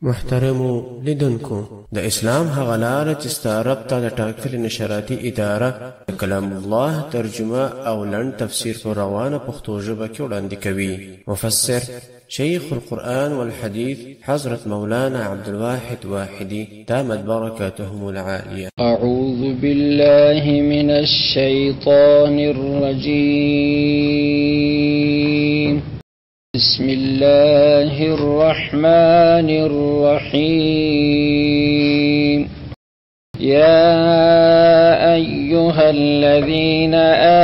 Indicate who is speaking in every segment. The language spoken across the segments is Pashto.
Speaker 1: محترمو لیدونکو د اسلام هغه لاره چې ستا رب ته د ټاکلې نشراتي اداره د کلام الله ترجمه او لنډ تفسیر په روانه پښتو ژبه کې وړاندې کوي. مفسر شيخ القرآن والحديث حضرت مولانا عبد الواحد واحدي دامت بركاتهم العالية.
Speaker 2: أعوذ بالله من الشيطان الرجيم. بسم الله الرحمن الرحيم. يا أيها الذين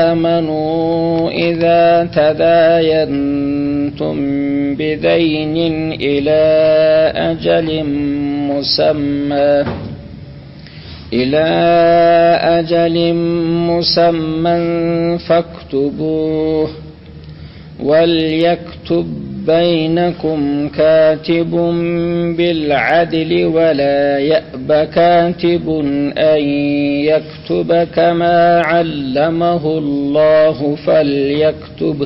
Speaker 2: آمنوا إذا تداينتم بدين إلى أجل مسمى فاكتبوه وليكتب بينكم كاتب بالعدل ولا يأب كاتب أن يكتب كما علمه الله فليكتب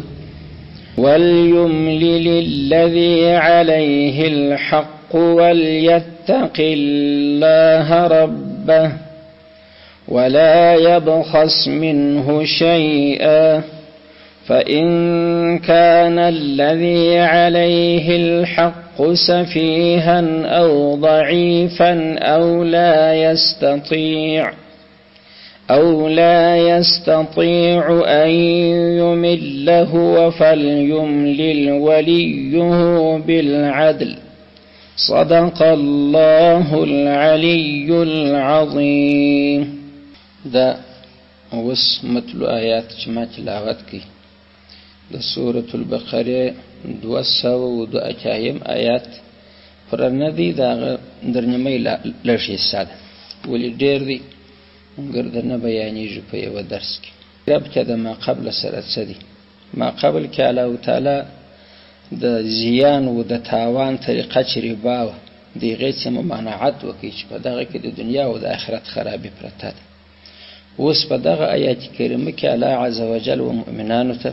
Speaker 2: وليملل الذي عليه الحق وليتق الله ربه ولا يبخس منه شيئا فإن كان الذي عليه الحق سفيها أو ضعيفا أو لا يستطيع أن يمل هو فليملل وليه بالعدل صدق الله العلي العظيم. دا اوس متلو آیات چې ما تلاوت کړي د سورة البقره 202 آیات پر ندی دا درنمې لږه ساده ولې ډېر دی ګردنه بیانېږي په یو درس کې. رب چې د ما قبل سره څه دي ما قبل کې الله تعالی د زیان او د تاوان طریقه چې ربا دی غیڅ ممانعت وکړي چې په دغه کې د دنیا او د آخرت خرابې پرته ده. اوس په دغه آیات کریمه کې الله عز وجل و مؤمنانو ته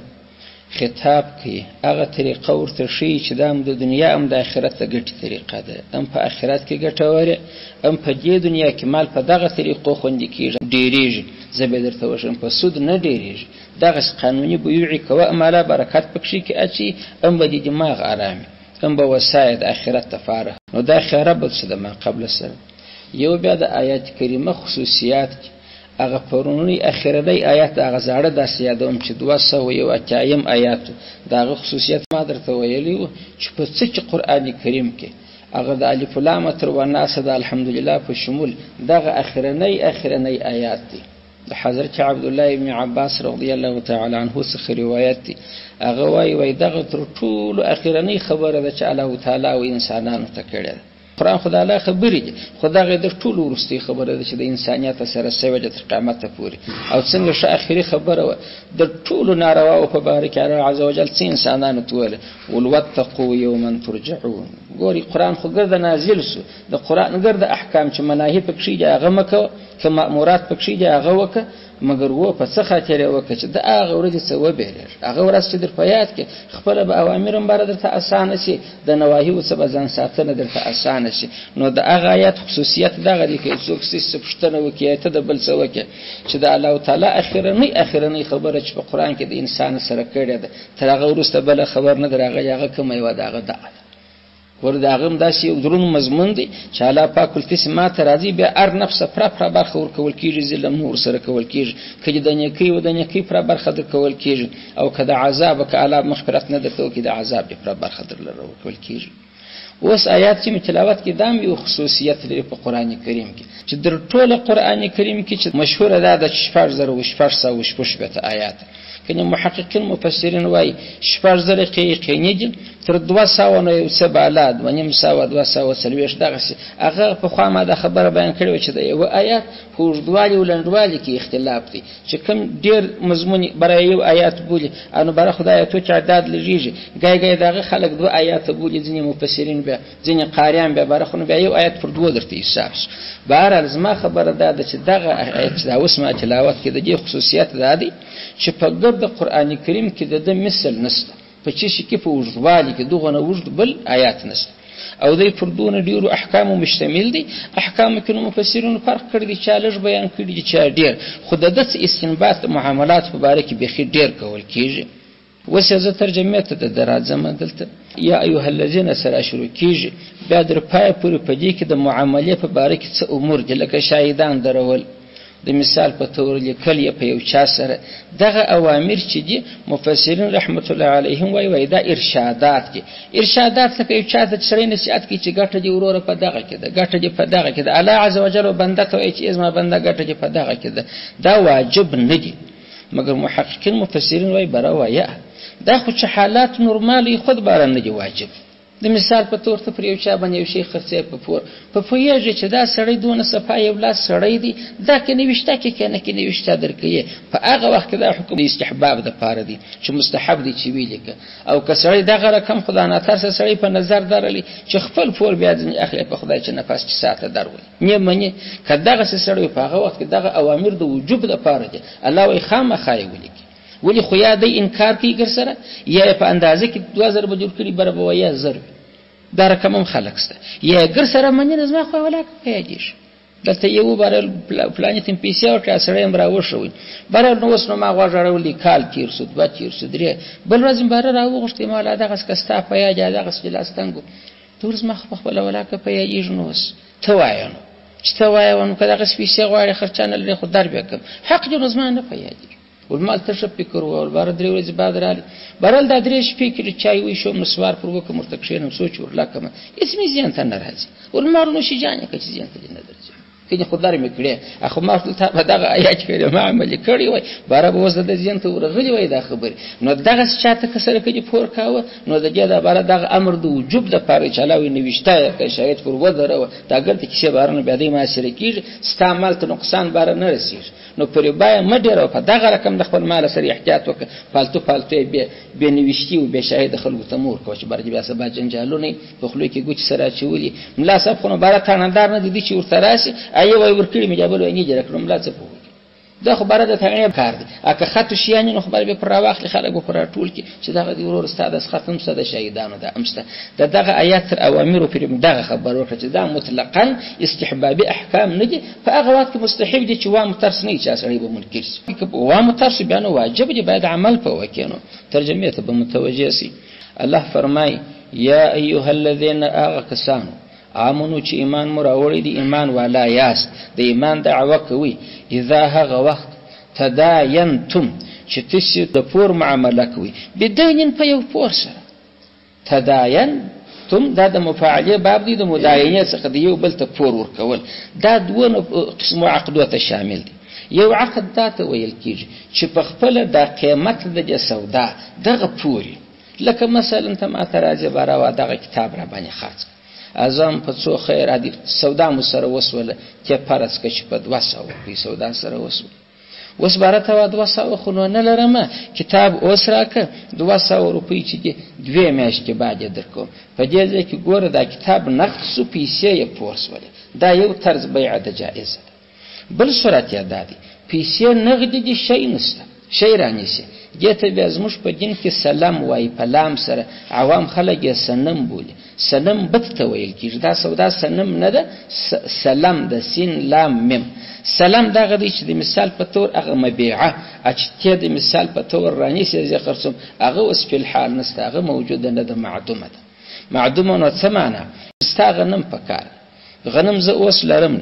Speaker 2: خطاب کوي. هغه طریقه ورته ښیي چې دا هم د دنیا هم د آخرت د ګټې طریقه ده، هم په آخرت کې ګټوره، هم په دې دنیا کې مال په دغه طریقو خوندي کېږي ډېرېږي. زه به درته وښیم په سود نه ډېرېږي، دغسې قانوني بیوعې کوه اماله برکت پکښې کې اچي، هم به دې دماغ ارامي، هم به وسایه د آخرت دپاره. نو دا خیره به څه د ما قبله سره یو بیا د آیات کریمه خصوصیات هغه پرونی اخرنی آیات هغه زاړه داسې یادوم چې 201 آیات دغه خصوصیت ما درته ویلی و چې په څه چې قرآن کریم کې هغه د الف لام تر والناس د الحمدلله په شمول دغه اخرنی آیات دي. د حضرت عبد الله ابن عباس رضی الله تعالی عنه څخه روایت دي. هغه وایي دغه تر ټولو اخرنی خبره ده چې الله تعالی او انسانانو ته کړې ده. قرآن خدای الله خبرې دي، خدای د ټولو وروستۍ خبره ده چې د انسانیت سره سوي د قیامت پورې او څنګه ش اخري خبره د ټولو نارواو په باره کې الله عز وجل څه انسانانو توله ولوتقوا يوما ترجعون. ګوري قرآن خو ګرد نازل سو د قرآن ګرد احکام چې مناهی پکې دي هغه مکه که مأمورات پکې دي هغه وکه، مگر و په څه خاطر وکړه چې د هغه ورځې څه وبېلېږي، هغه ورځ چې در په یاد کې خپله به اوامر هم باره درته اسانه شي، د نواهیو څه به ځان ساتنه درته اسانه شي. نو د هغه آیات خصوصیت دغه دی که څوک څه پوښتنه وکړي ته د بل څه وکړي چې د الله تعالی اخرنۍ خبره چې په قرآن کې د انسان سره کړې ده تر هغه وروسته بله خبر نه در هغه کومه یوه د هغه دعوه ده. ورته هغه هم داسې یو دروند مضمون دی چې الله پاک القسم ما ته راځي بیا هر نفس پوره برخه ورکول کېږي، ظلم نور سره کول کېږي، که د نیکۍ و د نیکۍ پوره برخه در کول کېږي، او که د عذاب که الله مغفرت نه درته وکړي د عذاب یې پوره برخه در لره ورکول کېږي. اوس آیات چې تلاوت کې دا هم یو خصوصیت لري په قرآن کریم کې چې در ټوله قرآن کریم کې چې مشهوره ده د 4600 آیات. کنه محققین مفسرین وایي 4000 قینې دي تر 200 نه یو څه بالاد و نیم ساو 240 دغه هغه په خوا ما د خبره بیان کړو چې د یو آیات په وړاندوالي ولندوالي کې اختلاف دي چې کوم ډیر مضمون برای یو آیات بولی انو برای خدای ته تعداد لږیږي ګای دغه خلک دوه آیات بولی ځینې مفسرین به ځینې قاریان به برای خو به یو آیات پر دوه درته حساب بهر از ما خبره ده چې دغه آیات د اوس ما تلاوت کې د دې خصوصیت ده دي چې په ګرد قرآن کریم کې د مثل نشته په چی شي کې په وژوالي کې دغه نه وژد بل آیات نشته او دوی پر دونه ډېرو احکامو مشتمل دي. احکامو کې نو مفسرینو فرق کړی دی، چا لږ بیان کړي دي، چا ډېر، خو د ده استنباط د معاملاتو په باره کې بیخي ډېر کول کېږي. اوس زه ترجمې ته د راځم دلته. یا ایها الذین سره شروع کېږي، بیا در پایه پورې په دې کې د معاملې په باره کې څه امور دي، لکه شاهدان درول، د مثال په تور لیکل یې په یو چا سره. دغه اوامر چې دي مفسرین رحمت الله علیهم وایي دا ارشادات دي. ارشادات لکه یو چا ته سړی نصیحت کوي چې ګټه دې وروره په دغه کې ده، ګټه دې په دغه کې ده. الله عز وجل بنده ته وایي چې زما بنده ګټه دې په دغه کې ده. دا واجب نه دي، مګر محققین مفسرین وایي بره وایه دا خو چې حالات نورمالي خود باره نه دي واجب. د مثال په تور ته پر یو چا باندې یو شی خرڅې په پوهېږي چې دا سړی دونه صفا یو لاس سړی دی، دا کې نوشته کې کنه کې نوشته درکوي، په هغه وخت کې دا حکم د استحباب دپاره دی چې مستحب دی چې ویې لیکه. او که سړی دغه رقم خدا ناترسه سړی په نظر درلی چې خپل پور بیا ځینې اخلي په خدای چې نفس چې ساته درولي نه مني، که دغسې سړی په هغه وخت کې دغه اوامر د وجوب دپاره دی، الله وایي خامخا یې ولیکي. ولی خو یا دی انکار کوي ګر سره، یا په اندازه کې 2000 به جوړ کړي بره به وایي 1000 دا رقم هم خلق سته، یا ګر سره مني نه زما خو ولاکه پیږي. دلته یو بارل پلان تیم پیسې او چې سره هم راوښوي بارل نو وس نو ما غواړم کال تیر سود با تیر سود لري بل ورځ بارل راوغشتې مال دغه سکستا پیاج دغه سلاستنګو تورز ما خپل ولاکه پیږي نو وس توایانو چې توایانو کله غس پیسې غواړي خرچانه لري خو در به کم حق جو زما نه پیږي والمال تشب فکر او بار درې ورځې بعد رالی بارل د درې شپې کې چای وي شو مسوار پر وکم مرتکشین سوچ ورلاکم اسمي زیان ته ناراضي والمال نو شي جانې کې زیان ته نه درځي کله خدای مې کړې اخو ما ته دغه آیات کړي ما عمل کړی وای بار به وز د زیان ته ورغلی وای دا خبر نو دغه چاته کسره کې پور کاوه نو د دې د بار دغه امر د وجوب د پاره چلاوي نوښته کې شاید پر ودره دا ګرته کې بارنه بیا دې ما سره کېږي استعمال ته نقصان بار نه رسیږي نو پرې بای مډره په دغه رقم د خپل مال سره احتیاط وکړه پالتو به نوښتي او به شاهد خلکو ته مور کوچ برج بیا سبا جنجالونه په خلوی کې ګوچ سره چولي ملا صاحب خو بار تاندار نه دي چې ورته راسي ایو وای ورکړي مې جبل وای نه جره کړم ملا صاحب دا خبره د تغییر کار دی اګه خط شیان نو خبر به پر واخلي خلک پر ټول کې چې دغه دی ورور استاد اس ختم سده شهیدانو د امسته دغه آیات اوامر پر دغه خبر ورکړه چې دا مطلقاً استحبابي احکام نه دي په هغه وخت کې مستحب دي چې وا مترس نه چا سړي به منکر شي وا مترس بیان واجب دي باید عمل په وکینو ترجمه ته به متوجه سي الله فرمای یا ایها الذين اغكسانو آمنو چې ایمان مو راوړی دی ایمان والا یاست د ایمان دعوه کوي اذا هغه وخت تداینتم چې تاسو د پور معامله کوي بدین په یو پور سره تداینتم دا د مفاعله باب دی د مداینه څخه دی یو بل ته پور ورکول دا دوه قسم عقدو ته شامل دي یو عقد دا ته ویل کیږي چې په خپل د قیمت د سودا دغه پوري لکه مثلا ته ما تراجه بارا دغه کتاب را باندې خرڅ اعظم په څو خیر عادي سودا مو سره وسوله چې پرس کې په 200 په سودا سره وسو وس بارته و 200 خو نه لرمه کتاب اوس راکه 200 روپۍ چې 2 میاشتې بعد درکو په دې ځکه کې ګوره دا کتاب نقد سو پیسې یې پورسوله دا یو طرز بیع د جائزه بل صورت یاد دی پیسې نقد دي شي نشته شي رانیسي دته بیا زموږ په دین کې سلام وای په لام سره عوام خلک یې سنم بولي سنم بت ته ویل کیږي دا سودا سنم نه ده سلام د سین لام میم سلام دغه دی چې د مثال په تور هغه مبيعه چې د مثال په تور رانیسي زی خرڅم هغه اوس په حال نسته هغه موجوده نه ده معدومه ده معدومه نو څه معنی ستا غنم پکار غنم ز اوس لرم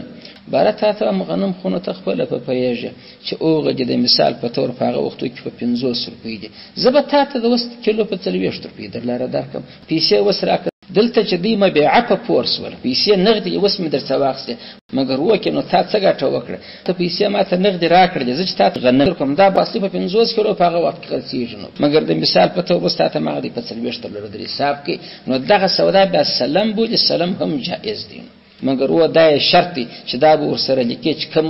Speaker 2: بارته ته غنم خونه تخپل په پیژه چې اوغه د مثال په تور په هغه وختو کې په 50 روپۍ دي زبته ته د وست کیلو په 30 روپۍ درلاره درکم پیسې وسره دلته چې دی مبيعه په پورس ول پیسې نقد یې وسم درته واخسته مګر وکه نو تا څه ګټه وکړه ته پیسې ماته نقد راکړې زه چې تاسو غنم کوم دا باسي په 50 کیلو په هغه وخت کې خرڅیږي مګر د مثال په تور وسته ما دی په 30 ډالر درې حساب کې نو دغه سودا به سلام بوله سلام هم جائز دي مګر و دا شرط چې دا به ورسره لیکي چې کم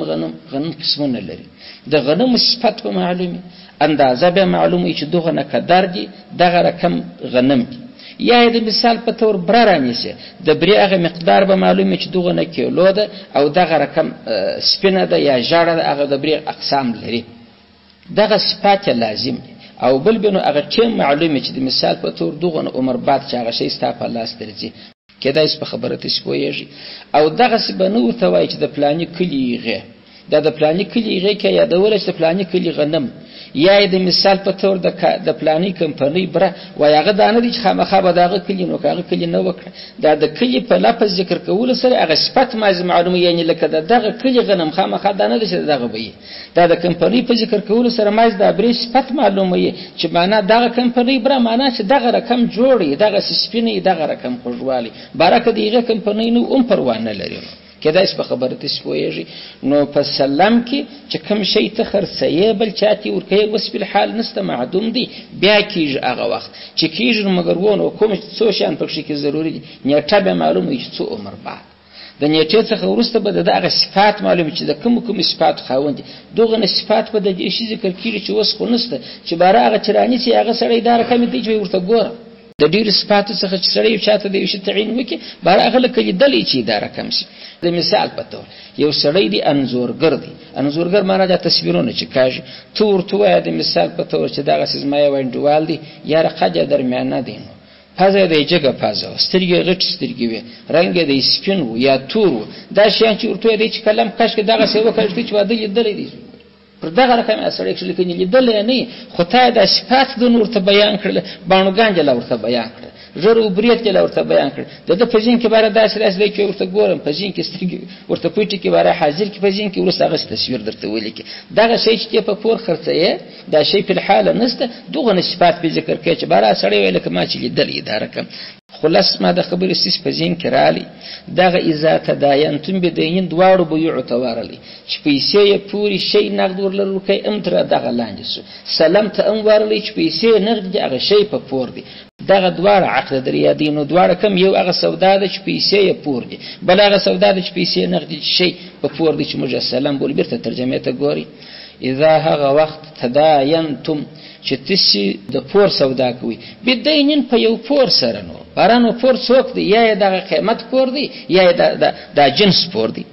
Speaker 2: غنم قسمونه لري د غنم صفات په معلومه اندازه به معلومه چې دغه نه قدر دي دغه رقم غنم دي یا د مثال په تور برانیسه د بری هغه مقدار به معلومه چې دغه نه کیلو ده او دغه رقم سپینه ده یا جاړه ده هغه د بری اقسام لري دغه صفات لازم دي او بل بنو هغه چې معلومه چې د مثال په تور دغه عمر بعد چې هغه شی ستا په لاس درځي کېدای شي په خبره تاسې پوهېږئ. او دغسې به نه ورته وایي چې د فلاني کلي هغې دا د فلاني کلي هغې کې یادولی چې د فلاني کلي غنم یا د مثال په طور د فلاني کمپنۍ بره وایي هغه دا نه دي چې خامخا به د هغه کلي نو که هغه کلي نه وکړه دا د کلي په لفظ ذکر کولو سره هغه صفت ماضي معلومه یعنې لکه د دغه کلي غنم خامخا دا نه ده چې د دغه به یي دا د کمپنۍ په ذکر کولو سره ماضي د عبرې صفت معلومه یي چې معنا دغه کمپنۍ بره معنا چې دغه رقم جوړ یي دغسې سپین یي دغه رقم خوږوالی برکه د هغې کمپنۍ نه هم پروا نه لري. کېدای شي په خبره تاسې پوهېږئ. نو په سلم کې چې کوم شی ته خرڅوې بل چا ته یې ورکوې وصف الحال نشته معدوم دی بیا کېږي هغه وخت چې کېږي نو مګر ونو کوم څو شیان پکښې کې ضروري دي نیټه بیا معلوم وي چې څو عمر بعد د نیټې څخه وروسته به د هغه صفات معلوم چې د کوم صفاتو خاوند دي دغه نه صفات به د دې شي ذکر کېږي چې اوس خو نشته چې باره هغه چې رانیسي هغه سړی دا رقم دی چې ورته ګوره د ډېرو صفاتو څخه چې سړی یو چاته د یو شي تعین وکړي باره هغه لکه لیدلی چې دا رقم شي. د مثال په طور یو سړی دی انځورګر دی انځورګر معنا دا تصویرونه چې کاږي ته ورته وایه د مثال په طور چې دغسې زما یو انډیوال دی یاره قد درمیانه دی نو پزه یې د جګه پزه وه سترګې یې غټې سترګې وې رنګ یې د سپین و یا تور و دا شیان چې ورته وایه دی چې کلم کشکې دغسې وکړي چې واده لیدلی دی پر دغه رقم سړی کښې لیکنې لیدلی یې نه یي خو تا یې دا صفات دونه ورته بیان کړل باڼوګان جله ورته بیان کړل ژر و بریت جله ورته بیان کړل د ده په ذهن کې باره داسې دی چې ورته ګورم په ذهن کې سترګې ورته پټې کې باره حاضر کې په ذهن کې وروسته هغسې تصویر درته ولیکي دغه شی چې ته په پور خرڅوې دا شی فی الحاله نشته دغه صفات پې ذکر کوي چې باره سړی وایي لکه ما چې لیدلی دا رقم. خلاص ما د خبرې ستاسې په ذهن کې رالی دغه اذا تداینتم بدین دواړو بیعو ته ورغلی چې پیسې یې پورې شی نقد ورله ورکوي هم تر دغه لاندې سو سلم ته هم ورغلی چې پیسې یې نقد دي هغه شی په پور دی دغه دواړه عقد در یادي نو دواړه کم یو هغه سودا ده چې پیسې یې پور دي بل هغه سودا ده چې پیسې یې نقد دي شی په پور دی چې موږ سلم بولو بیرته ترجمې ته ګوري اذا هغه وخت تداینتم چې تاسې د پور سودا کوئ بدینین په یو پور سره نو بارانو پور څوک دی یا یې دغه قیمت پور دی یا یې دا جنس پور دی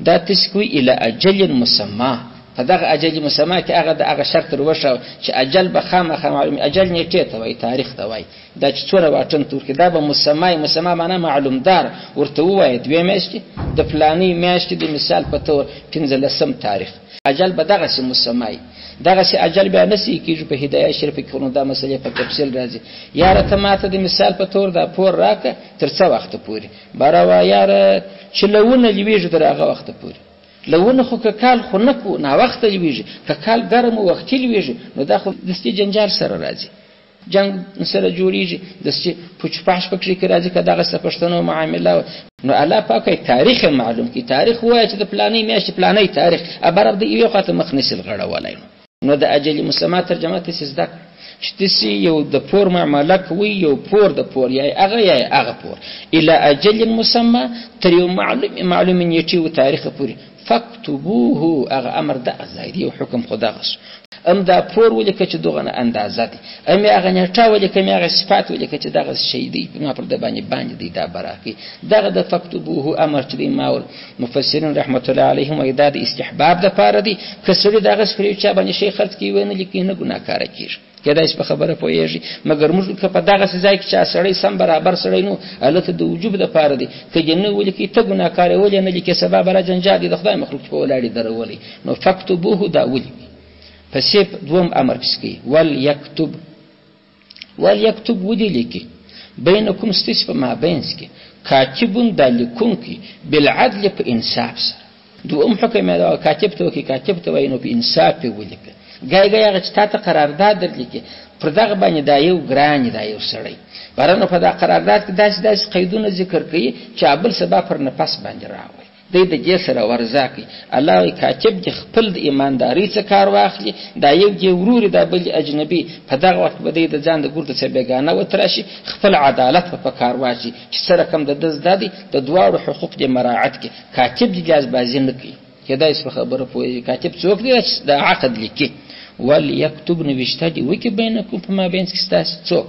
Speaker 2: دا تاسې کوئ الی اجل مسما په دغه اجل مسما کې هغه د هغه شرط در وښه چې اجل به خامخا معلوم اجل نیټې ته وایي تاریخ ته وایي دا چې څومره واټن ته ورکړي دا به مسما معنا معلومدار ورته ووایه 2 میاشتې د فلانۍ میاشتې د مثال په طور 15 تاریخ اجل به دغسې مسمای دغسې اجل بیا نسی کېږي په هدایه شریفه کې خو دا مسلې په تفصیل راځي یاره ته ماته د مثال په طور دا پور راکړه تر څه وخته پورې باره وایه یاره چې لونه لویږي تر هغه وخته پورې لونه خو که کال خو نه کو ناوخته لویږي که کال ګرم و وختي لویږي نو دا خو دستي جنجال سره راځي جنگ سره جوړیږي داسې پوچ پاش پکښې کې راځي که دغسې پښتنو معامله نو الله پاک تاریخ معلوم کی تاریخ وایي چې د فلانۍ میاشتې فلانۍ تاریخ برابر د یوې خواته مخ نسي غړولی نو د اجل مسما ترجمه تاسې زده کړه چې تاسې یو د پور معامله کوئ یو پور د پور یا هغه یا هغه پور الی اجل مسما تر یو معلوم نیټې و تاریخه پورې فاکتبوه هغه امر دغه ځای دی یو حکم خو دغه ام دا پور ولیکه چې دغه اندازه دی ام هغه نیټه ولیکه ام هغه صفات ولیکه چې دغه شی دی ما پر د باندې دی دا براکي دغه د فاکتبوه امر چې دی ماول مفسرین رحمت الله علیهم وایي دا د استحباب دپاره دی که سړي دغه سپری چا باندې شی خرڅ کوي ونه لیکي نه ګناهکاره کېږي کېدای شي په خبره پوهېږي مګر موږ که په دغسې ځای کې چا سړی سم برابر سړی نو هلته د وجوب دپاره دی که یې نه ولیکي ته ګناهکار یې ولې نه لیکې سبا به را جنجال دی د خدای مخلوق چې په ولاړې درولی نو فاکتبوه دا ولیکي پسې دوم امر پسې کوي ولیکتب ودې لیکي بینکم ستاسې په مابینځ کې کاتبون دا لیکونکي بالعدل په انصاف سره دوم حکم یې کاتب ته وکړي کاتب ته وایي نو په انصاف یې ولیکه ګای هغه چې تا ته قرارداد درلیکي پر دغه باندې دا یو ګران دا یو سړی بارانو په دا قرارداد کې داسې قیدونه ذکر کوي چې بل سبا پر نفس باندې راوړي دی د دې سره ورضا کوي الله وایي کاتب دې خپل د ایماندارۍ څه کار واخلي دا یو دې ورور دا بل اجنبي په دغه وخت به دی د ځان د ګورده څخه بېګانه وتراشي خپل عدالت په کار واچي چې څه رقم د ده زده دی د دواړو حقوق دې مراعات کړي کاتب دې جازبازي نه کوي کېدای شي په خبره پوهېږي کاتب څوک دی چې د عقد لیکي ولیکتب نوشته دې وکړي بینکم په مابینځ کې ستاسې څوک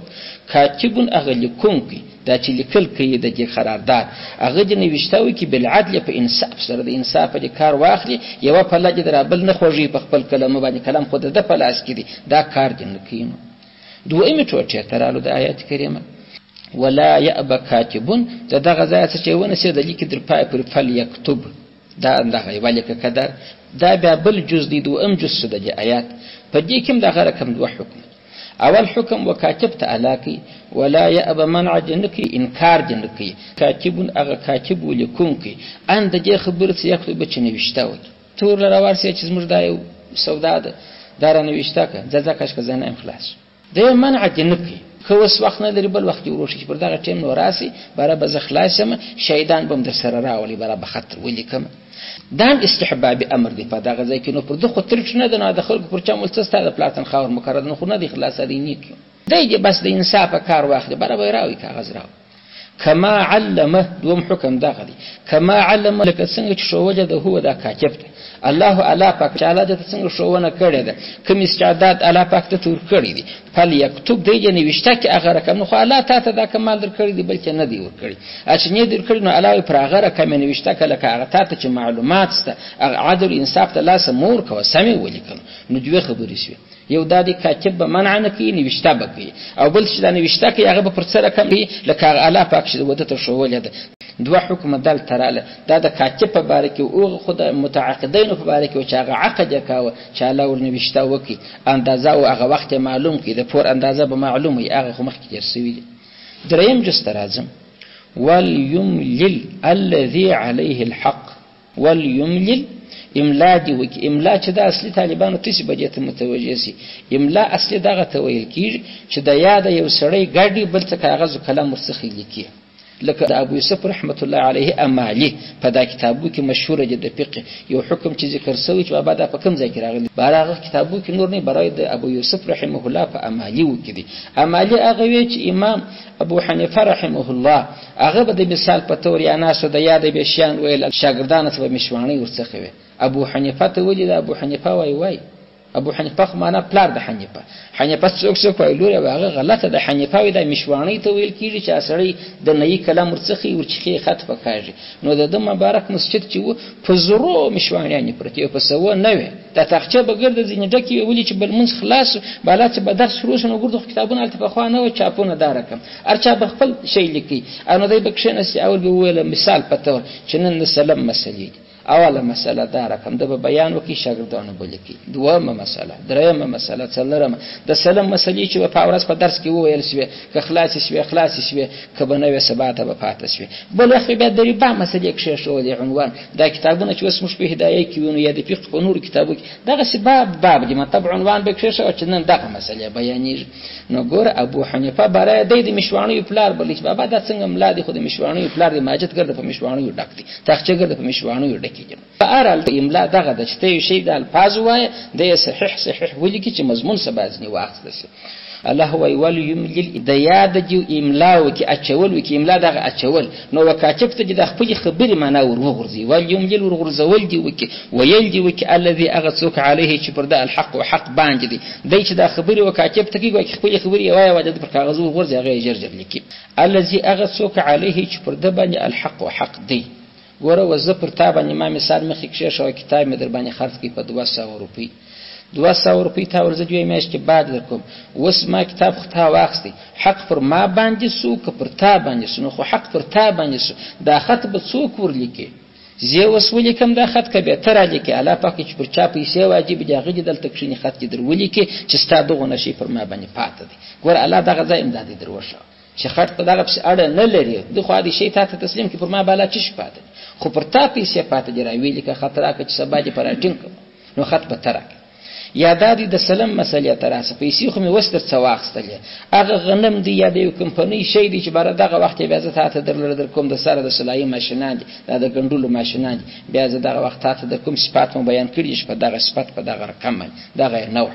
Speaker 2: کاتبون هغه لیکونکی دا چې لیکل کوي د دې قرارداد هغه دې نوشته وکړي بالعدل په انصاف سره د انصاف دې کار واخلي یوه پله دې در بل نه خوږي په خپل کلمه باندې کلام خو د ده په لاس کې دی دا کار دې نه کوي نو دویمې ټوټې ته رالو د آیات کریمه ولا یأبه کاتبون دغه ځای څه چې ونسي د لیکي در پای پر فلیکتب دا دغه ولیکه کده دا بیا بل جز دی دوم جز د آیات په دې کې دغه رقم دوه حکم اول حکم وکاتب تعالی ولا یأبه منع جنکی انکار جنکی کاتبون هغه کاتب ولیکونکی ان د خبر څه یکتب چې نوښته وي تور لراورسي چې زموږ دا سودا ده دار نوښته که ځکه چې زنه اخلاص د منع جنکی خو اوس وخت نه لري بل وخت وروشي چې پر دغه ټیم نو راسي بره به خلاصم شیطان بم در سره راولي بره به خطر ولیکم دا استحباب امر دی په دغه ځای کې نو پر دغه ترک نه د خلکو پر چا ملتسته د پلاتن خاور مقرر نه خو نه دی خلاص دی نیک دی بس د انصاف کار واخلي بره به راوي کاغذ راو کما علمه دوم حکم دغه دی کما علمه لکه څنګه چې شو وجه ده هو دا کاتب دی الله اعلی پاک تعالی د څنګه شوونه کړی ده کوم استعداد اعلی پاک ته تور کړی دی فل یكتب دی جن وشته کې هغه رقم نو خو الله ته دا کمال در کړی دی بلکې نه دی ور کړی اچ نه در کړی نو علاوه پر هغه رقم نه وشته کله هغه ته چې معلومات ست عدل انصاف ته لاس مور کو سمي ولیکم نو دوی خبرې شوی یو دادی کاتب به منع نه کوي نوښته بکوي او بل چې دا نوښته کوي هغه به پر سره کوي لکه الله پاک چې ودته شوولې ده دوه حکم دل تراله دا د کاتب په باره کې او خدای متعاقدین په باره کې چې هغه عقد وکاو چې الله ور نوښته وکي اندازه او هغه وخت معلوم کړي د پور اندازه به معلوم وي هغه خو مخکې تیر شوی دی دریم جست راځم وليملل الذي عليه الحق وليملل املا دی وکي املا چې د اصلي طالبانو تاسو بجې ته متوجه سي املا اصلي دغه ته ویل کیږي چې د یاد یو سړی ګډي بل څه کاغذ کلام ورڅخه لیکي لکه ابو یوسف رحمت الله علیه امالی په دا کتابو کې مشهور دی د فقه یو حکم چې ذکر شوی چې بابا دا په کوم ځای کې راغلی بارغه کتابو کې نور نه برای د ابو یوسف رحمه الله په امالی وکړي امالی هغه وی چې امام ابو حنیفه رحمه الله هغه به د مثال په تور یا ناس د یاد به شیان ویل شاګردانو ته مشوانی ورڅخه وي ابو حنیفه ته ویل ابو حنیفه وای ابو حنیفه خو معنا پلار د حنیفه څوک ویلو هغه غلطه د حنیفه د مشوانی ته ویل کیږي چې اصلي د نئی کلام ورڅخه خط پکاږي نو د مبارک مسجد چې و په زرو مشوانیان پرته په سو نه وي د تخچه بغرد زینجه کې ویل چې بل منځ خلاص بالا چې به درس شروع شنو ګرځو کتابونه الته خو نه و چاپونه دارکم ارچا بخپل شی لیکي انو دای بکښنه اول به ویل مثال پته چې نن سلام مسلې اوله مسله دا رقم د بیان وکي شاګردانو بلکی دومه مسله درېمه مسله څلورمه د سلام مسلې چې په اورس په درس کې وویل شوی که خلاص شوی که بنوي سباته به پاتې شوی بل اخی به درې با مسلې کې شو د عنوان دا کتابونه چې اوس مش په هدايه کې ونه یا د فقه په نور کتابو کې دغه باب دي مطلب عنوان به کې شو چې نن دغه مسله بیانېږي نو ګور ابو حنیفه برای د مشوانی پلار بلې بابا دا څنګه ملادي خو د مشوانی پلار د ماجد ګرځي په مشوانی ډکتي تخچه ګرځي په مشوانی ډکتي فارل املا دغه د چته شی د الفاظ وای د صحیح ولیکي چې مضمون سبازنی واخص شي الله هو وليملل د یاد جو املا وکي اچول وکي املا دغه اچول نو وکاتب ته د خپل خبري معنا ورغورځي وليملل ورغورځول دی وکي ويل دی وکي الذي اغثك عليه چې پر د الحق وحق باندې دی دای چې د خبري وکاتب ته کې خپل خبري وای وجد پر کاغذ ورغورځي هغه جرجر لیکي الذي اغثك عليه چې پر د باندې الحق وحق دی ګوره وزه پر تا باندې ما مثال مخکې کې شو کتاب مې در باندې خرڅ کی په 200 روپۍ 200 روپۍ تا ورځ دوی مېش کې بعد درکوم وس ما کتاب خطا واخستي حق پر ما باندې سو که پر تا باندې سو نو خو حق پر تا باندې سو دا خط به څوک ورلیکي زه وسولې کوم دا خط کبه تر لیکي الله پاک چې پر چا پیسې واجب دی هغه دلته کښینی خط کې درولې کې چې ستاسو دغه نشي پر ما باندې پاتې دي ګوره الله دغه ځای امداد دروشه چې خط په دغه پس اړه نه لري د خو دې شی ته تسلیم کې پر ما بالا چش پاتې خو پر تا پیسې پاتې دی راوي لیکه خطر راکې چې سبا دې پر اټینګ نو خط به ترک یا دادی د سلام مسلې تراسه پیسې خو مې وستر څواخستلې هغه غنم دی یا د یو کمپنی شی دی چې بار دغه وخت بیا زه ته در کوم د سره د سلای ماشینان د ګندولو ماشینان بیا زه دغه وخت ته د کوم صفات مو بیان کړی چې په دغه صفات په دغه رقم دغه نوع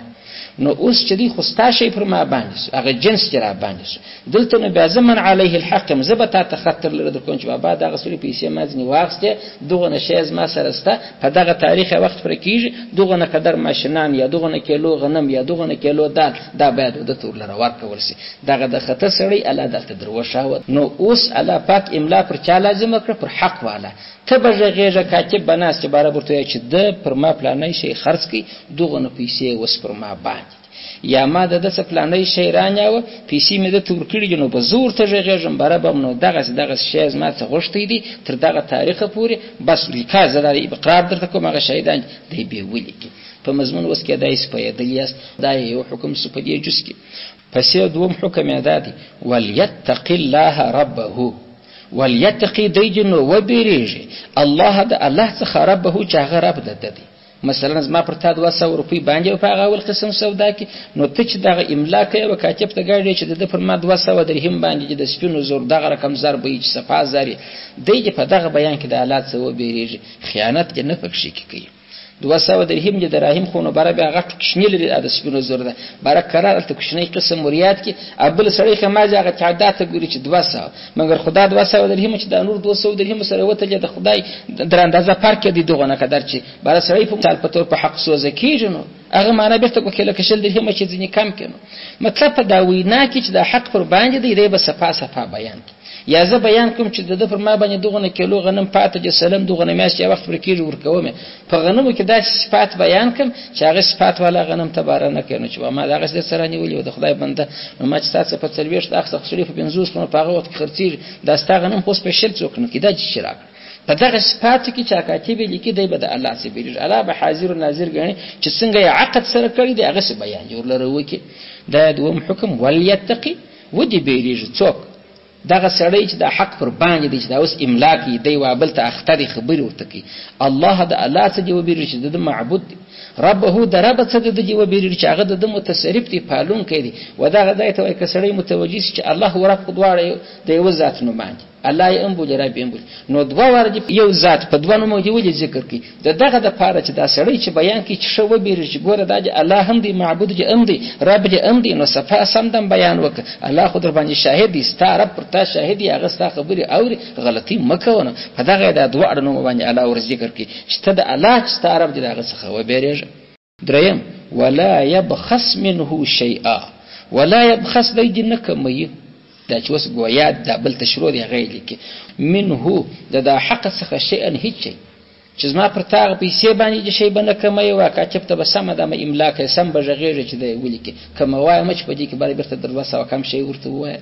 Speaker 2: نو اوس چې دی خوستا شي پر ما باندې هغه جنس چې را باندې دلته نو بیا زمن علیه الحق مزبته تخطر لري د کوم چې بابا دغه سوري پیسې مازنی واخسته دغه نشیز ما سره ستا په دغه تاریخ وخت پر کیږي دغه نه قدر ماشینان یا دغه کیلو غنم یا دغه کیلو دال دا باید د تور لره ورکول شي دغه د خطر سړی الله دلته دروښاوت نو اوس الله پاک املا پر چا لازم کړ پر حق والا ته بغیږه کاتب بناس چې برابر ته چې د پر ما پلانای شي خرڅ کی دغه نه پیسې وس پر ما باندې یا ما د څه پلانې شی رانیاوه پیسې مې د تور کړي نو په زور ته غږم برابم نو دغه شی ما څه غوښتې دي تر دغه تاریخ پورې بس لیکا زړه اقرار درته کوم هغه شهیدان دی به ولیکي په مضمون اوس کې دای سپیدلی است دا یو حکم سپدی جز کې پس دوم حکم ادا دي وليتق الله ربه وليتقي ديجن وبيريجي الله د الله څخه ربه چې هغه رب د دی مثلا ما پر تا 200 روپۍ باندې په هغه ول قسم سودا کې نو ته چې دغه املا کوي او کاتب ته ګاډي چې د پر ما 200 درهم باندې د سپینو زور دغه رقم زر به چې صفه زری دی په دغه بیان کې د الله څخه وبيريجي خیانت کې نه پکښې کوي 200 درهم د دراهم خو نو برابر هغه کښنی لري د سپینو زور ده برابر قرار ته کښنی قسم مریاد کې ابل سړی خماجه هغه تعداد ته ګوري چې 200 مګر خدا 200 درهم چې د نور 200 درهم سره وته د خدای در اندازه فرق دی دغه نه قدر چې برابر سړی په مثال په تور په حق سوزه کیږي نو هغه معنی به ته کوله کشل درهم چې ځنی کم کینو مطلب په دا وینا کې چې د حق پر باندې دی به صفه بیان کی یا زه بیان کوم چې د پر ما باندې دغه کیلو غنم پاتې چې سلام دغه میاشت وخت پر کېږي ورکوم په غنمو کې دا صفات بیان کوم چې هغه صفات والا غنم تباره نه کوي چې ما دا غس د سره نیولې د خدای بنده نو ما چې تاسو په 40 اخ شریف 50 په هغه وخت خرڅیر دا ستا غنم خو سپیشل څوک نه کیدا چې شراک په دغه صفات کې چې کاتب لیکي دی به د الله سبحانه الله به حاضر او ناظر غني چې څنګه عقد سره کړی دی هغه بیان جوړ لره وکي دا دوم حکم وليتقي ودي بیریږي څوک دغه سړی چې د حق پر باندې دی چې دا اوس املا کوي دی وابل ته اختری خبري ورته کوي الله د الله څخه دی وبېږي چې د معبود دی ربه د رب څخه دی وبېږي چې هغه د متصرف دی پالون کوي و دغه ځای ته وایي که سړی متوجي چې الله رب دواړه د یو ذات نه باندې الله یې امبول رب امبول نو دوه ورځې یو ذات په دوه نومو دی ولې ذکر کوي دغه د پاره چې دا سړی چې بیان کوي چې شو وبېږي چې ګوره دا الله هم دی معبود دی هم دی رب دی هم دی نو صفه سمدم بیان وکړه الله خو در باندې شاهد دی ستاره پر تا شاهد هغه ستا خبري اوري غلطي مکونه په دغه د دوه نومو باندې الله ور ذکر کوي چې ته د الله ستاره دی هغه څخه وبېږي دریم ولا يبخس منه شيئا ولا يبخس دی جن کمي دا چې وس گویا د بل تشرو دی غیر لیکي منه د حق څخه شيئا هیڅ چې زما پر تاغ پیسې باندې شي بنه کمي واکا چې ته بسمه د املا کې سم بغیر چې دی ولیکي کما وای مچ په دې کې بل برته دروازه کم شي ورته وای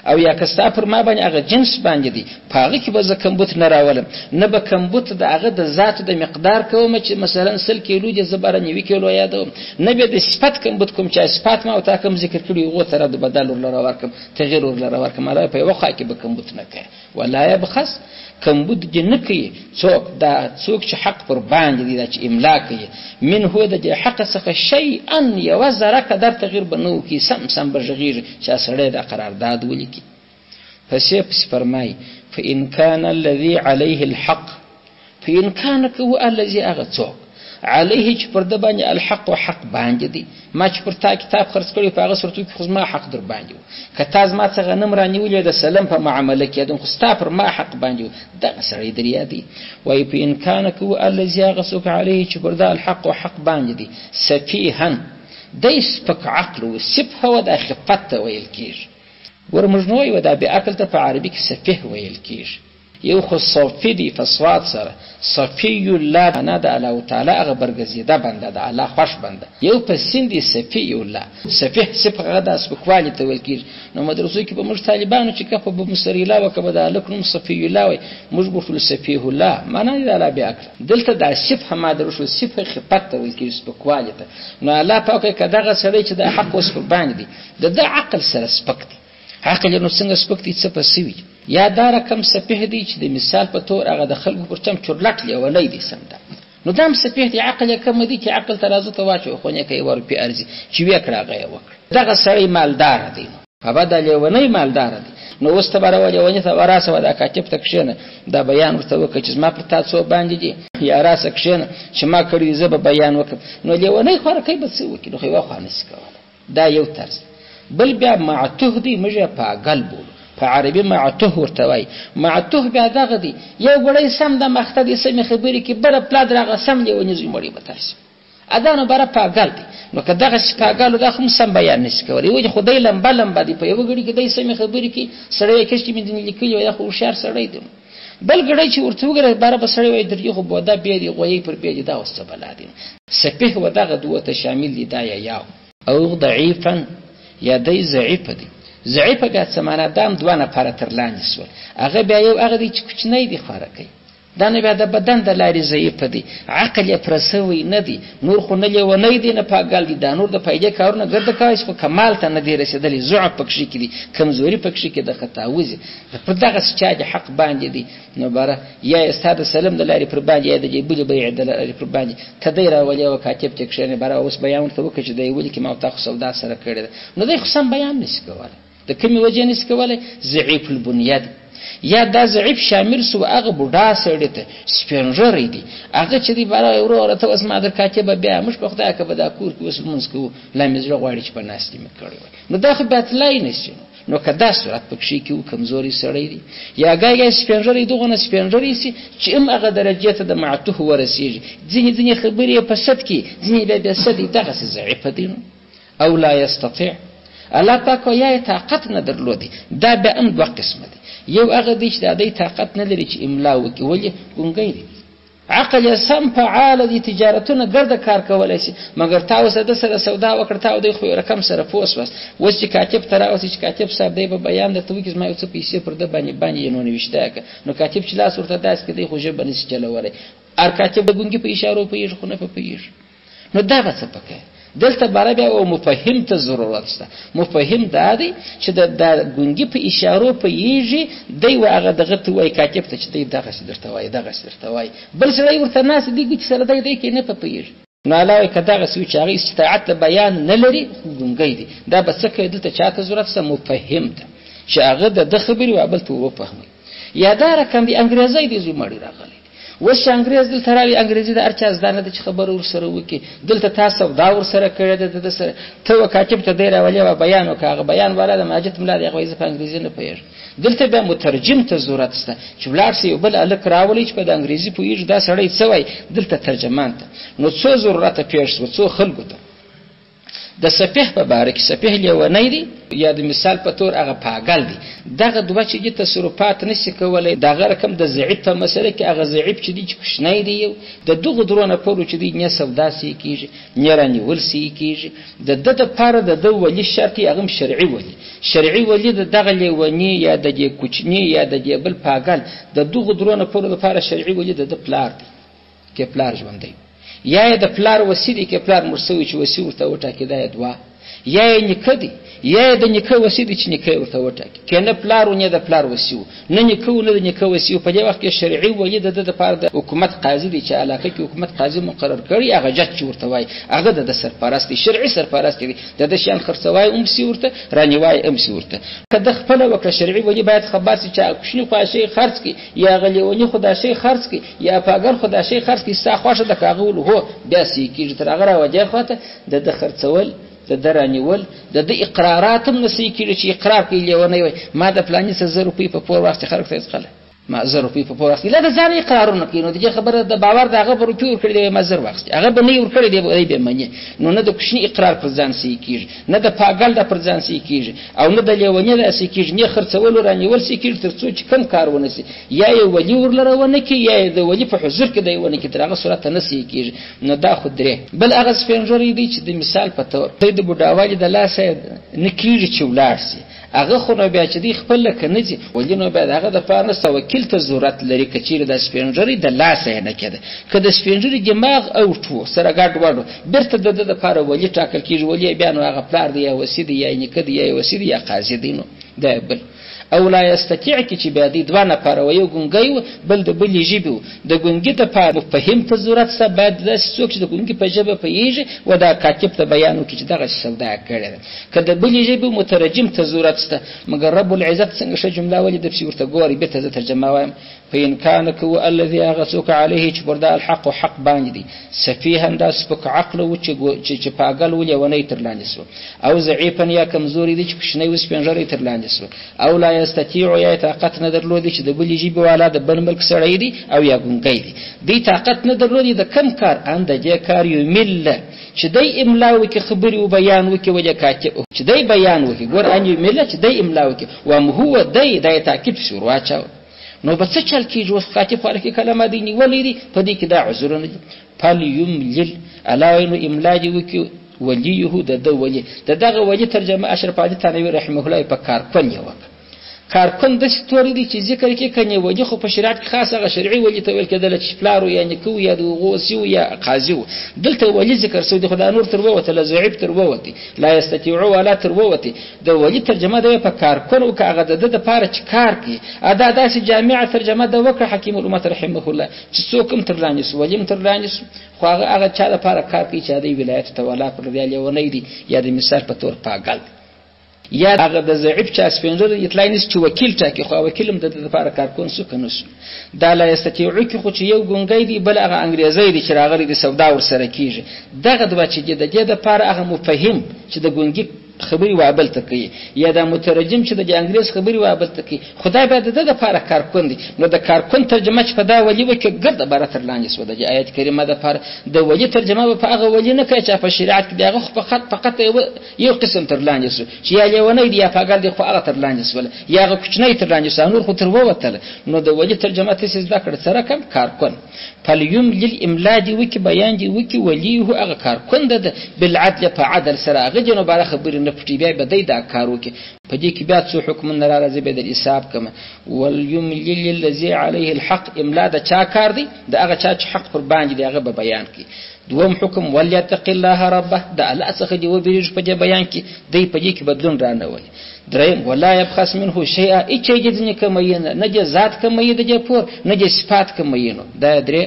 Speaker 2: او یا کستا پر ما باندې هغه جنس باندې دی پاغه کې به ز کمبوت نه راولم نه به کمبوت د هغه د ذات د مقدار کوم چې مثلا 100 کیلو د زبره 90 کیلو یادوم نه به د صفات کمبوت کوم چې صفات ما او تا کوم ذکر کړی وو تر د بدل ور ورکم تغیر ور ورکم را په وخت کې به کمبوت نه کوي ولا يبخس کمبود جن کوي څوک دا څوک چې حق پر باندې دی چې املا کوي من هو د حق څخه شيئا يوزر قدر تغیر بنو کی سم بغیر چې سره د قرارداد ولیکي پس فرمای فان كان الذي عليه الحق فان كان هو الذي اغثوك عليه چې پر د باندې الحق او حق باندې دی ما چې پر تا کتاب خرڅ کړی په هغه صورت کې خو ما حق در باندې کته ما څنګه نم رانیولې د سلام په معاملې کې دم خو ستا پر ما حق باندې دا سړی دریا دی وای په ان کان کو الذي غسوک عليه چې پر د الحق او حق باندې دی سفيها د سپک عقل او سفه و د خفت ویل کیږي ورمجنوي و د به عقل ته په عربي کې سفيه ویل کیږي یو خو صفی دی فصوات سره صفی الله انا د الله تعالی هغه برګزیده بنده ده الله خوش بنده یو په سیندی صفی الله صفیح صفه د اسبقوالی ته ویل کیږي نو مدرسو کې په مش طالبانو چې کفه به مصری الله وکبه د لکنم صفی الله وي مجبور فل صفیه الله معنی د الله بیا دلته د صفه ما درشو صفه خفت ته ویل کیږي اسبقوالی ته نو الله پاکه کداغه سره چې د حق اوس پر باندې دی د عقل سره سپکت عقل نو څنګه سپکتی څه پسوي یا دا رقم سفيه دی چې د مثال په تور هغه د خلکو پر چم چورلټ لیولای دي سم ده نو دام سفيه دی عقل کم دی چې عقل ترازو ته واچو خو نه کوي ور په ارزي چې وی کړه غي وکړه دغه سړی مالدار دی په بدل یو نه مالدار دی نو اوس ته باور ولې ته وراسه ودا کاتب تکشنه دا بیان ورته وکړي چې ما پر تاسو باندې دي یا راسه کښنه چې ما کړی زه به بیان وکم نو لیونی خو راکې به څه وکړي خو واخ نه سکواله دا یو طرز بل بیا معته دی مجه پاگل بولو په عربي معته ورته وای معته بیا دغه دی یو غړی سم د مخته دي سم خبرې کې بل پلا درغه سم لیونی زی مړی بتاس اذانو بره پاگل دی نو که دغه پاگل د خم سم بیان نس کوي وي خدای لم بدی په یو غړي کې دای سم خبرې کې سړی کې چې مين لیکي یا خو شهر سړی دی بل غړی چې ورته وګره بره بسړی وای درې خو بودا بیا دی غوي پر بیا دی دا وسه بلادین سپه و دغه دوه ته شامل دي دا یا او ضعیفا یا دی ضعیف دی. ضعیف بیا څه معنا دام دوه نفره تر لاندې سول، هغه بیا یو هغه دی چې کوچنی دی خواره کوي، دا نه بیا د بدن د لارې ضعیف دی، عقل یې پوره سوی نه دی، نور خو نه لیونی دی نه پاګل دی، دا نور د پیدا کارونه ګرده کوي خو کمال ته نه دی رسېدلی، ضعف پکښې کې دی، کمزوري پکښې کې د خطاوزي پر دغه چا د حق باندې دی. نو باره یا یې ستا د سلم د لارې پر باندې یا د بلې بیع د لارې پر باندې ته دی راولې او کاتب چې کښېنې باره اوس بیان ورته وکړه چې دی ولیکي ما تا خو سودا سره کړې ده، نو دی خو سم بیان نشي کولی، د کومې وجې نشي کولی؟ ضعیف البنیه دی. یا دا ضعیف شامل سو هغه بوډا سړی ته سپینږیری دی، هغه چې دی باره وروره ته اوس ما در کاتبه بیا موږ په خدای که به دا کور کې اوس لمونځ کوو لا مې زړه غواړي چې په ناستې مې کړی وای، نو دا خو بیا تلای نشي. نو که دا صورت پکښې کې و کمزوري سړی دی، یا ګای سپینږیری دغونه سپینږیری سي چې هم هغه درجې ته د معتوه ورسېږي، ځینې خبرې یې په صد کې ځینې بیا بیا صد یې دغسې ضعیفه دی. او لا یستطیع الله پاک یا یې طاقت نه درلودی، دا بیا هم دوه قسمه دی. یو هغه دی چې د دی طاقت نه لري چې املا وکړي، ولې ګونګی دی، عقل یې سم فعاله دی، تجارتونه ګرده کار کولی شي، مګر تا اوس د سره سودا وکړه، تا او دی خو یو رقم سره پوه شوست، اوس چې کاتب ته راوځي چې کاتب صاحب دی به بیان درته وکړي زما یو څه پیسې پر ده باندې یې نو نوشته کړه، نو کاتب چې لاس ورته داسې کړي دی خو ژبه نشي چلولی، هر کاتب د ګونګي په اشارو پوهېږي خو نه په پوهېږي. نو دا به څه پکار دلته باره بیا او مفهم ته ضرورت شته. مفهم دا دی چې د ګونګي په اشارو پوهېږي، دی و هغه دغه ته وایي کاتب ته چې دی دغسې درته وایي دغسې درته وایي، بل سړی ورته ناست دی ګوتې سره دی کې نه په پوهېږي. نو علاوه که دغسې وي چې هغه استطاعت د بیان نه لري ګونګی دی، دا به څه کوي دلته چا ته ضرورت شته؟ مفهم ته، چې هغه د ده خبرې و بل ته وفهمي. یا دا رقم دی انګریزی دی زوی مړی راغلی، اوس چې انګریز دلته راغلی انګریزي د هر چا زده نه ده چې خبره ورسره وکړي، دلته تا سودا ورسره کړې ده د ده سره، ته و کاتب ته دی راولې و بیان وکړه، هغه بیان والا د ماجد ملا دی، هغه وایي زه په انګریزي نه پوهېږم. دلته بیا مترجم ته ضرورت شته چې ولاړ سي یو بل هلک راولي چې په د انګریزي پوهېږي دا سړی څه وایي، دلته ترجمان ته. نو څو ضرورته پېښ شوه، څو خلکو ته د سفیح په باره کې، سفیح لیونی دی یا د مثال په طور هغه پاګل دی، دغه دوه چې دي تصرفات نشي کولی، دغه رقم د ضعیف په مسله کې هغه ضعیف چې دی چې کوچنی دی، یو د دغو درو نفرو چې دی نه سودا سې کېږي نه رانیول سې کېږي، د ده دپاره د ده ولي شرط یې هغه هم شرعي ولي، شرعي ولي د دغه لیوني یا د دې کوچني یا د دې بل پاګل د دغو درو نفرو دپاره شرعي ولي د ده پلار دی کې پلار ژوندی، یا یې د پلار وصي دی کې پلار مړ سوی چې وصي ورته وټاکي، دا یې دوه، یا یې نیکه دی یا یې د نیکه وصي دی چې نیکه یې ورته وټاکي، که نه پلار و نه د پلار وصي و نه نیکه و نه د نیکه وصي و، په دې وخت کې شرعي ولي د ده دپاره د حکومت قاضي دی چې علاقه کې حکومت قاضي مقرر کړي، هغه جج چې ورته وایي هغه د ده سرپرست دی، شرعي سرپرست دی، د ده شیان خرڅوای هم سي ورته رانیوای هم سي ورته. که ده خپله وکړه شرعي ولي باید خبر سي چې کوچني خو شی خرڅ کړي یا هغه لیوني خو دا شی خرڅ کړي یا پاګل خو دا شی خرڅ کړي، ستا خوښه ده که هغه ولو هو بیا سي کېږي، تر هغه راوجې خواته د ده خرڅول د ده رانیول د ده اقرارات هم نه صحیح کېږي چې اقرار کوي لیونی وایي ما د فلاني څه 1000 روپۍ په پور واخېستې، خلک ته یې څخله ما 1000 روپۍ په پور واخېستې، لا د ځان اقرارونه کوي، نو د دې خبره د باور د هغه به روپۍ ورکړې دی ما 1000 واخېستې، هغه به نه یې ورکړې دی دی به مني، نو نه د کوچني اقرار پر ځان صحیح کېږي، نه د پاګل د پر ځان صحیح کېږي، او نه د لیوني د صحیح کېږي، نه خرڅول رانیول صحیح کېږي تر څو چې کوم کار ونه سي، یا یې ولي ورلره ونه کړي یا یې د ولي په حضور کې دی ونه کړي، تر هغه صورت نه صحیح کېږي. نو دا خو درې. بل هغه سپینږیری دی چې د مثال په طور د بوډاوالي د لاسه نه کېږي چې ولاړ سي، هغه خو نو بیا چې دی خپل لکه نه ځي، ولې نو بیا د هغه دپاره نسته وکیل ته ضرورت لري که چېرې دا سپینږیری د لاسه یې نه کېده، که د سپینږیري دماغ اوټ و سره ګډ وډ و بېرته د ده دپاره ولي ټاکل کېږي، ولي بیا نو هغه پلار دی یا وصي دی یا نیکه دی یا وصي دی یا قاضي دی، نو دا بل. او لا یستطیع کې چې بیا دی دوه نفره و، یو ګونګی و بل د بلې ژبې و، د ګونګي دپاره مفهم ته ضرورت شته، باید داسې څوک چې د ګونګي په ژبه پوهېږي و دا کاتب ته بیان وکړي چې دغسې سودا کړې ده. که د بلې ژبې مترجم ته ضرورت شته، مګر رب العزت څنګه ښه جمله ولې درپسې ورته ګورئ، بېرته زه ترجمه وایم. فإن كان كو الذي أغسوك عليه چې پر دا الحق و حق باندې دی، سفیها دا سپک عقل و چې پاګل و لیونی تر لاندې سو، او ضعیفا یا کمزوري دی چې کوچنی و سپینږیری تر لاندې سو، او لا یستطیع یا طاقت نه درلودي چې د بلې ژبې والا د بل ملک سړی دی او یا ګونګی دی، دی طاقت نه درلودي د کم کار ان د دې کار یمل چې دی املا وکړي خبرې و بیان وکړي ولې کاتب چې دی بیان وکړي، ګور ان یمل چې دی املا وکړي وام هو دی دا تعقیب شروع واچاو، نو به څه چل کېږي اوس کاتب خو هلکې کلمه دی نیولې دي، په دې کې دا عذرونه دي. فلیملل علاوه نو املا دې وکړي ولیه د ولی دغه ولی ترجمه اشرف علي تنوي رحمه الله په کارکن یو کارکن د ستوري دي چې ذکر کې کني ولی خو په شریعت کې خاصه غ شرعي ولی ته ویل کېدل چې پلارو یعنی کو یا د غوسیو یا قاضیو دلته ولی ذکر سو د خدای نور تر ووته لزعيب تر ووته لا يستطيعوا ولا تر ووته د ولی ترجمه د په کارکن او کاغه د پاره چې کار کوي ادا داسې جامعه ترجمه د وکړه حکیم الامه رحمه الله چې څوک تر لانیس ولیم تر لانیس خو هغه چا د پاره کار کوي چې د ولایت ته ولا پر دی لیونی دي یا د مثال په تور پاگل یا هغه د ضعیف چا سپینډر یتلای نس چې وکیل ټاکي خو وکیلم د لپاره کارکون سو کنوس دا لا یستطيعو کې خو چې یو ګونګی دی بل هغه انګریزي دی چې راغلي د سودا ور سره کیږي دغه د بچی د دې د لپاره هغه مفهم چې د ګونګی خبري وابل تکي یا د مترجم چې د انګريز خبري وابل تکي خدای به د لپاره کارکون دی نو د کارکون ترجمه چې په دا ولی وکړه ګرد بار تر لاندې سو د آیت کریمه د لپاره د ولی ترجمه په هغه ولی نه کوي چې په شریعت کې دغه فقط یو قسم تر لاندې سو چې یا لیونی دی یا فقط دی خو هغه تر لاندې سو یا هغه کوچنی تر لاندې سو نور خو تر ووتل نو د ولی ترجمه تاسو زده کړ سره کم کارکون فاليوم للاملا دی وکي بیان دی وکي ولی هو هغه کارکون د بالعدل په عدل سره هغه جنو بار خبري نه پټي بیا بدای دا کارو کې په دې کې بیا څو حکم نه راځي به د حساب کما وليملل الذي عليه الحق املا د چا کار دی د هغه چا چې حق پر باندې دی هغه به بیان کی دوم حکم وليتق الله ربه د الله څخه دی وبریج په دې بیان کې دی په دې کې بدلون را نه ولي دریم ولا يبخس منه شيئا اچېږي کمینه نه د ذات کمینه د پور نه د صفات کمینه دا درې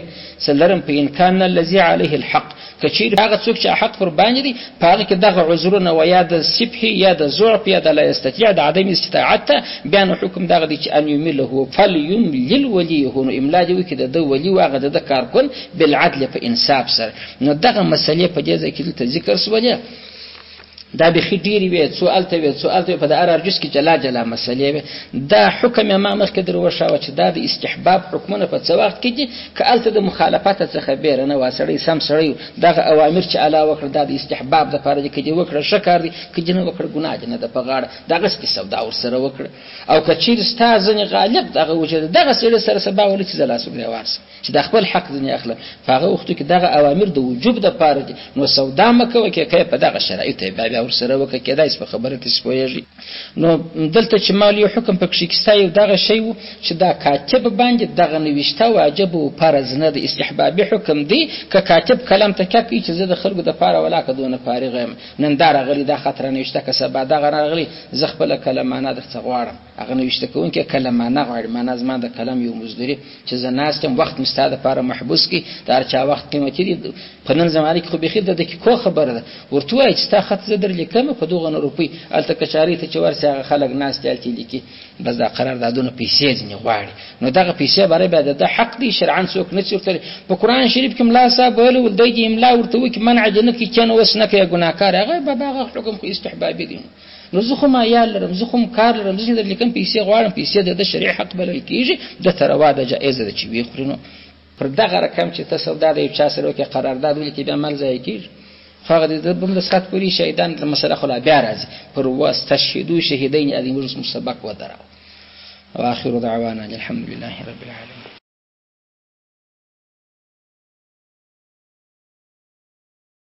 Speaker 2: سلرم په امکان الذي عليه الحق کچیر هغه څوک چې حق پر باندې دی هغه کې دغه عذرونه و یا د سبح یا د ضعف یا د لا استطاع د عدم استطاعت بیان حکم دغه دی چې ان یمله فليملل وليه نو املا دی کې د ولی واغه د کارکون بالعدل په انصاف سره نو دغه مسلې په دې ځکه چې ذکر سوالیا دا به خډيري وي سوال ته په د ارجس کې جلا مسلې دا حکم ما مخکې درو شاو چې دا د استحباب حکمونه په څو وخت کې دي کالته د مخالفت څخه بیره نه واسړی سم سړی دغه اوامر چې علاوه کړ د استحباب د فارج کې دی وکړه شکر دي کې جن وکړه ګناه نه د پغاړه دغه سپي سودا ور سره وکړه او کچیر استاد نه غالب دغه وجه دغه سره سبا ولې چې زلا سره وارس چې د خپل حق ځنی اخلي فغه وخت کې دغه اوامر د وجوب د فارج نو سودا مکه کې په دغه شرایط به ور سره وکړه کېدای په خبره تسپويږي نو دلته چې مالی حکم په کښکستا یو دغه شی چې دا کاتب باندې دغه نوښته واجب او فرض نه د استحبابي حکم دی ک کاتب کلام ته کوي چې زه د خلکو د پاره ولا کدونه فارغ یم نن دا غلی دا خطر نوښته کسبه دا غلی زه خپل کلمانه د څغواړم هغه نوښته کوونکې کلمانه غواړي معنا زما د کلام یو مزدوري چې زه ناستم وخت مستاده لپاره محبوس کی دا چا وخت قیمتي دی په نن زمانه کې خو به خید د کو خبره ده ورته وای چې تا خط زه در لیکم په 2 روپۍ الته کچاري ته چې ورسې خلک ناس تلتي لیکي بس دا قراردادونه پیسې ځنی غواړي نو دغه پیسې برای به د حق دي شرعاً څوک نه چورته په قران شریف کې ملا صاحب ویلو ولدی املا ورته وکي منع جنه کې چنه وسنه کې ګناکار هغه به حکم خو استحبابي دي نو زه خو ما یا لرم زه خو کار لرم زه در لیکم پیسې غواړم پیسې د شریع حق بلل کیږي د تروا د جایزه ده چې وی خورینو پر دغه رقم چې تاسو دا د یو چا سره کې قرارداد ولیکي به عمل ځای کیږي فقط د بم د سات پوری شهیدان د مسله خلا بیا راځي پر واستشهدوا شهیدین ادم رسول سبق ودرا واخر دعوانا الحمد لله رب العالمين